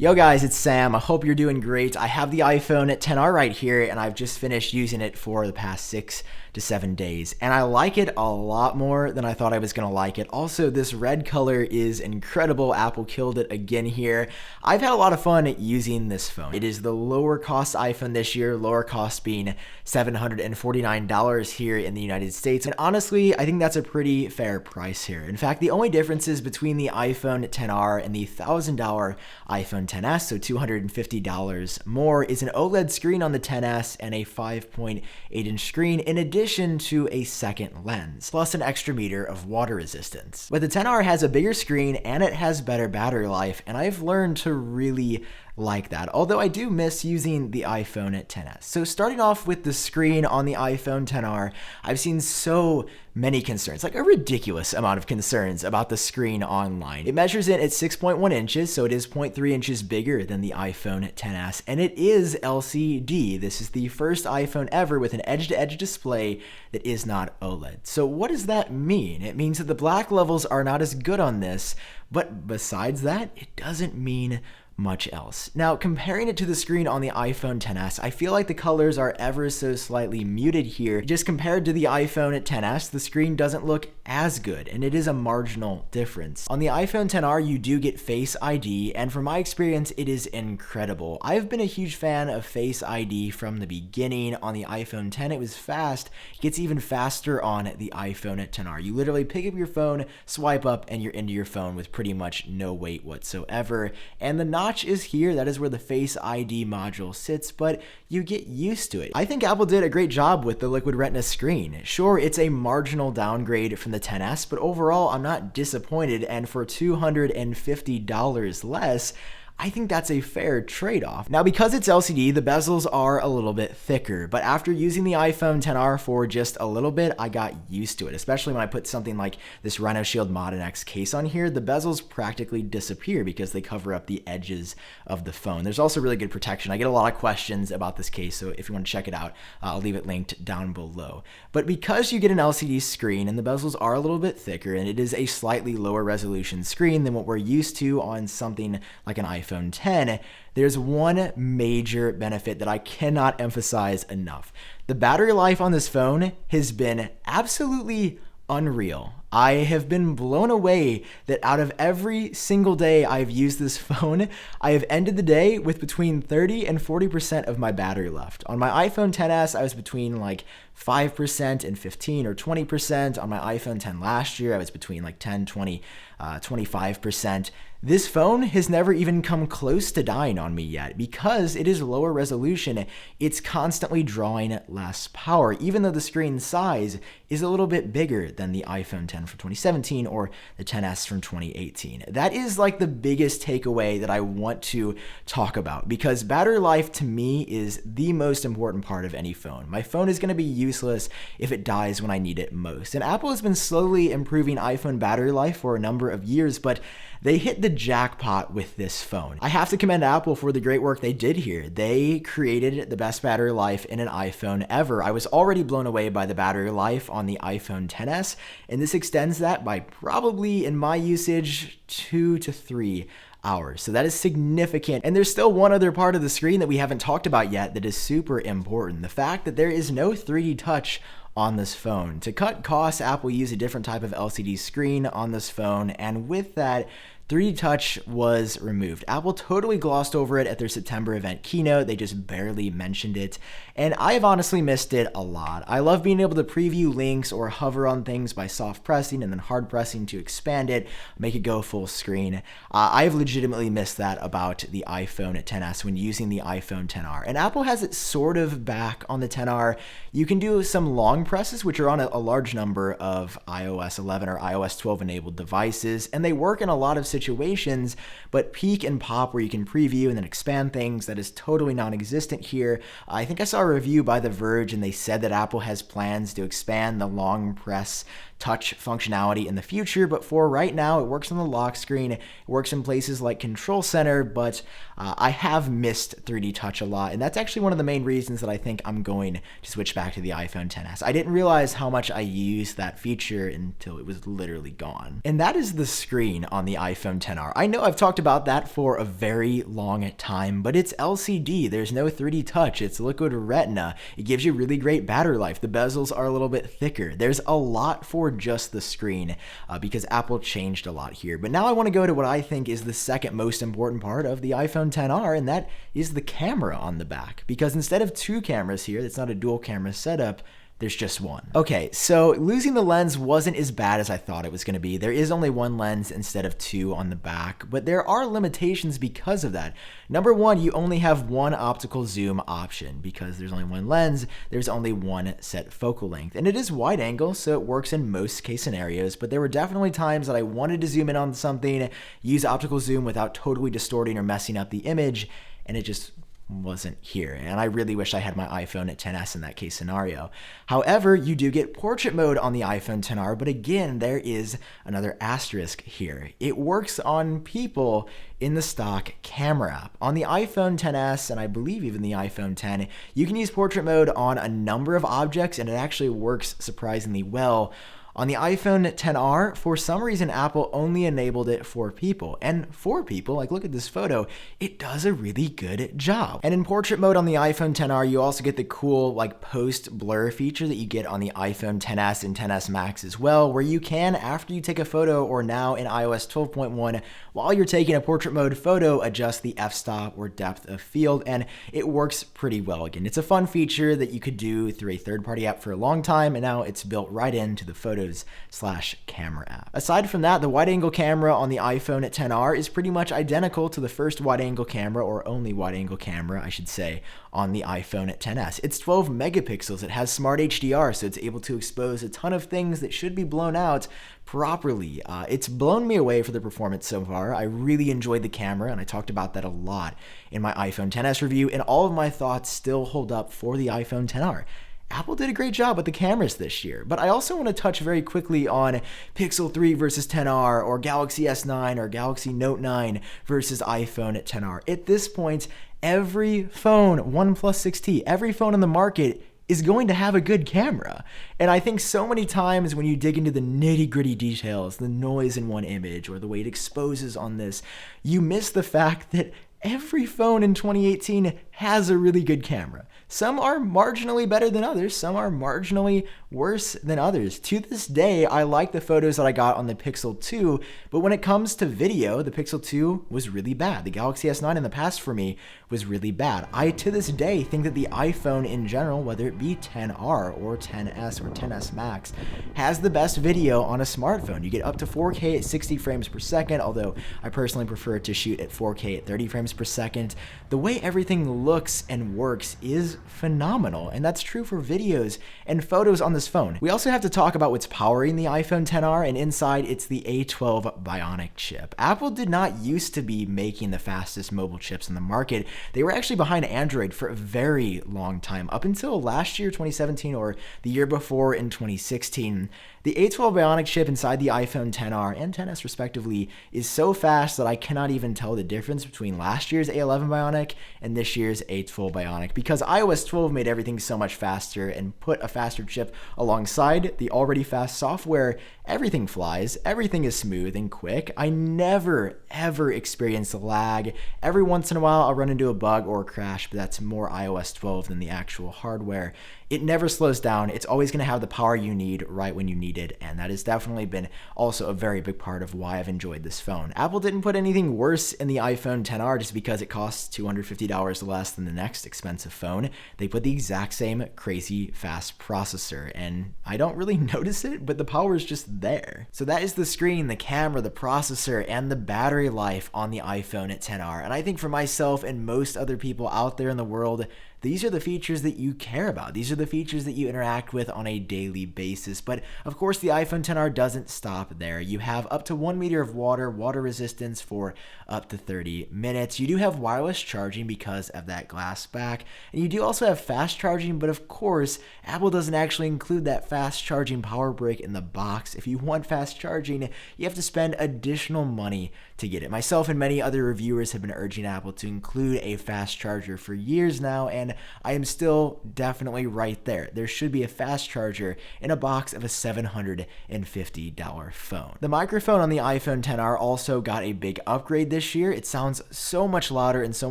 Yo guys, it's Sam. I hope you're doing great. I have the iPhone XR right here and I've just finished using it for the past 6 to 7 days. And I like it a lot more than I thought I was going to like it. Also, this red color is incredible. Apple killed it again here. I've had a lot of fun using this phone. It is the lower cost iPhone this year, lower cost being $749 here in the United States. And honestly, I think that's a pretty fair price here. In fact, the only differences between the iPhone XR and the $1,000 iPhone XS, so $250 more, is an OLED screen on the XS and a 5.8-inch screen in addition to a second lens, plus an extra meter of water resistance. But the XR has a bigger screen and it has better battery life, and I've learned to really like that, although I do miss using the iPhone XS. So starting off with the screen on the iPhone XR, I've seen so many concerns, like a ridiculous amount of concerns about the screen online. It measures in at 6.1 inches, so it is 0.3 inches bigger than the iPhone XS, and it is LCD. This is the first iPhone ever with an edge-to-edge display that is not OLED. So what does that mean? It means that the black levels are not as good on this, but besides that, it doesn't mean much else. Now, comparing it to the screen on the iPhone XS, I feel like the colors are ever so slightly muted here. Just compared to the iPhone XS, the screen doesn't look as good, and it is a marginal difference. On the iPhone XR, you do get Face ID, and from my experience, it is incredible. I've been a huge fan of Face ID from the beginning. On the iPhone X, it was fast. It gets even faster on the iPhone XR. You literally pick up your phone, swipe up, and you're into your phone with pretty much no wait whatsoever. And the notch is here. That is where the Face ID module sits, but you get used to it. I think Apple did a great job with the Liquid Retina screen. Sure, it's a marginal downgrade from the XS, but overall, I'm not disappointed, and for $250 less, I think that's a fair trade-off. Now, because it's LCD, the bezels are a little bit thicker, but after using the iPhone XR for just a little bit, I got used to it, especially when I put something like this Rhino Shield Mod X case on here. The bezels practically disappear because they cover up the edges of the phone. There's also really good protection. I get a lot of questions about this case, so if you want to check it out, I'll leave it linked down below. But because you get an LCD screen and the bezels are a little bit thicker, and it is a slightly lower resolution screen than what we're used to on something like an iPhone X, there's one major benefit that I cannot emphasize enough. The battery life on this phone has been absolutely unreal. I have been blown away that out of every single day I've used this phone, I have ended the day with between 30 and 40% of my battery left. On my iPhone XS, I was between like 5% and 15 or 20%. On my iPhone X last year, I was between like 10, 20, 25%. This phone has never even come close to dying on me yet. Because it is lower resolution, it's constantly drawing less power, even though the screen size is a little bit bigger than the iPhone X from 2017 or the XS from 2018. That is like the biggest takeaway that I want to talk about, because battery life to me is the most important part of any phone. My phone is going to be useless if it dies when I need it most. And Apple has been slowly improving iPhone battery life for a number of years, but they hit the jackpot with this phone. I have to commend Apple for the great work they did here. They created the best battery life in an iPhone ever. I was already blown away by the battery life on the iPhone XS, and this extends that by probably, in my usage, 2 to 3 hours. So that is significant. And there's still one other part of the screen that we haven't talked about yet that is super important. The fact that there is no 3D touch on this phone. To cut costs, Apple used a different type of LCD screen on this phone, and with that, 3D Touch was removed. Apple totally glossed over it at their September event keynote. They just barely mentioned it, and I've honestly missed it a lot. I love being able to preview links or hover on things by soft pressing and then hard pressing to expand it, make it go full screen. I've legitimately missed that about the iPhone XS when using the iPhone XR, and Apple has it sort of back on the XR. You can do some long presses, which are on a large number of iOS 11 or iOS 12 enabled devices, and they work in a lot of situations, but peek and pop where you can preview and then expand things, that is totally non-existent here. I think I saw a review by The Verge and they said that Apple has plans to expand the long press touch functionality in the future, but for right now, it works on the lock screen. It works in places like Control Center, but I have missed 3D touch a lot, and that's actually one of the main reasons that I think I'm going to switch back to the iPhone XS. I didn't realize how much I used that feature until it was literally gone. And that is the screen on the iPhone XR. I know I've talked about that for a very long time, but it's LCD. There's no 3D touch. It's Liquid Retina. It gives you really great battery life. The bezels are a little bit thicker. There's a lot for just the screen because Apple changed a lot here. But now I want to go to what I think is the second most important part of the iPhone XR, and that is the camera on the back. Because instead of two cameras here, it's not a dual camera setup, there's just one. Okay, so losing the lens wasn't as bad as I thought it was going to be. There is only one lens instead of two on the back, but there are limitations because of that. Number one, you only have one optical zoom option. Because there's only one lens, there's only one set focal length. And it is wide angle, so it works in most case scenarios, but there were definitely times that I wanted to zoom in on something, use optical zoom without totally distorting or messing up the image, and it just wasn't here, and I really wish I had my iPhone XS in that case scenario. However, you do get portrait mode on the iPhone XR, but again, there is another asterisk here. It works on people in the stock camera app. On the iPhone XS, and I believe even the iPhone X, you can use portrait mode on a number of objects, and it actually works surprisingly well. On the iPhone XR, for some reason, Apple only enabled it for people. And for people, like look at this photo, it does a really good job. And in portrait mode on the iPhone XR, you also get the cool like post blur feature that you get on the iPhone XS and XS Max as well, where you can, after you take a photo or now in iOS 12.1, while you're taking a portrait mode photo, adjust the f-stop or depth of field, and it works pretty well. Again, it's a fun feature that you could do through a third-party app for a long time, and now it's built right into the Photos/Camera app. Aside from that, the wide-angle camera on the iPhone XR is pretty much identical to the first wide-angle camera, or only wide-angle camera, I should say, on the iPhone XS. It's 12 megapixels. It has smart HDR, so it's able to expose a ton of things that should be blown out properly. It's blown me away for the performance so far. I really enjoyed the camera, and I talked about that a lot in my iPhone XS review, and all of my thoughts still hold up for the iPhone XR. Apple did a great job with the cameras this year, but I also want to touch very quickly on Pixel 3 versus XR, or Galaxy S9 or Galaxy Note 9 versus iPhone XR. At this point, every phone, OnePlus 6T, every phone on the market is going to have a good camera. And I think so many times when you dig into the nitty-gritty details, the noise in one image or the way it exposes on this, you miss the fact that every phone in 2018 has a really good camera. Some are marginally better than others. Some are marginally worse than others. To this day, I like the photos that I got on the Pixel 2, but when it comes to video, the Pixel 2 was really bad. The Galaxy S9 in the past for me was really bad. I, to this day, think that the iPhone in general, whether it be XR or XS or XS Max, has the best video on a smartphone. You get up to 4K at 60 frames per second, although I personally prefer to shoot at 4K at 30 frames per second. The way everything looks and works is phenomenal, and that's true for videos and photos on this phone. We also have to talk about what's powering the iPhone XR, and inside it's the A12 Bionic chip. Apple did not used to be making the fastest mobile chips in the market. They were actually behind Android for a very long time, up until last year, 2017, or the year before in 2016. The A12 Bionic chip inside the iPhone XR and XS respectively is so fast that I cannot even tell the difference between last year's A11 Bionic and this year's A12 Bionic, because iOS 12 made everything so much faster and put a faster chip alongside the already fast software. Everything flies, everything is smooth and quick. I never ever experience lag. Every once in a while I'll run into a bug or a crash, but that's more iOS 12 than the actual hardware. It never slows down. It's always going to have the power you need right when you need it, and that has definitely been also a very big part of why I've enjoyed this phone. Apple didn't put anything worse in the iPhone XR just because it costs $250 less than the next expensive phone. They put the exact same crazy fast processor, and I don't really notice it, but the power is just there. So that is the screen, the camera, the processor, and the battery life on the iPhone XR, and I think for myself and most other people out there in the world, these are the features that you care about. These are the features that you interact with on a daily basis. But of course, the iPhone XR doesn't stop there. You have up to 1 meter of water resistance for up to 30 minutes. You do have wireless charging because of that glass back. And you do also have fast charging, but of course, Apple doesn't actually include that fast charging power brick in the box. If you want fast charging, you have to spend additional money to get it. Myself and many other reviewers have been urging Apple to include a fast charger for years now, and I am still definitely right there. There should be a fast charger in a box of a $750 phone. The microphone on the iPhone XR also got a big upgrade this year. It sounds so much louder and so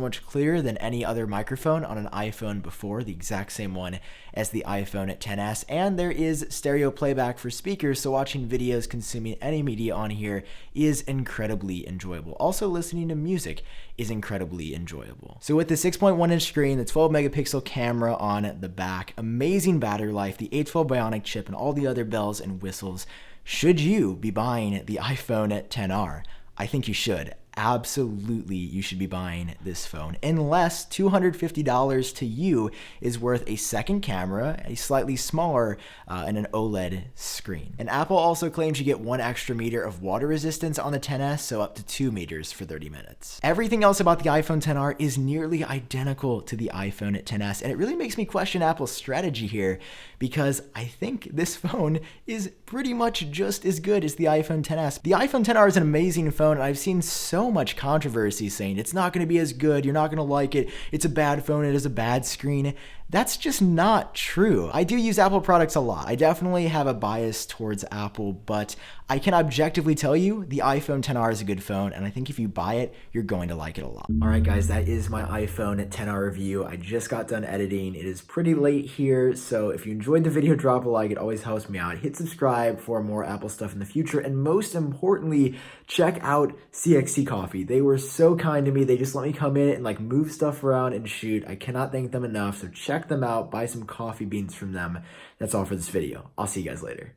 much clearer than any other microphone on an iPhone before, the exact same one as the iPhone XS, and there is stereo playback for speakers, so watching videos, consuming any media on here is incredibly enjoyable. Also, listening to music is incredibly enjoyable. So with the 6.1-inch screen, the 12 megapixel camera on the back, amazing battery life, the A12 Bionic chip, and all the other bells and whistles, should you be buying the iPhone XR? I think you should. Absolutely, you should be buying this phone, unless $250 to you is worth a second camera, a slightly smaller, and an OLED screen. And Apple also claims you get 1 extra meter of water resistance on the XS, so up to 2 meters for 30 minutes. Everything else about the iPhone XR is nearly identical to the iPhone XS, and it really makes me question Apple's strategy here, because I think this phone is pretty much just as good as the iPhone XS. The iPhone XR is an amazing phone, and I've seen so much controversy saying it's not going to be as good, you're not going to like it, it's a bad phone, it has a bad screen. That's just not true. I do use Apple products a lot. I definitely have a bias towards Apple, but I can objectively tell you the iPhone XR is a good phone, and I think if you buy it, you're going to like it a lot. All right, guys, that is my iPhone XR review. I just got done editing. It is pretty late here, so if you enjoyed the video, drop a like. It always helps me out. Hit subscribe for more Apple stuff in the future, and most importantly, check out CXC Coffee. They were so kind to me. They just let me come in and like move stuff around and shoot. I cannot thank them enough, so check them out, buy some coffee beans from them. That's all for this video. I'll see you guys later.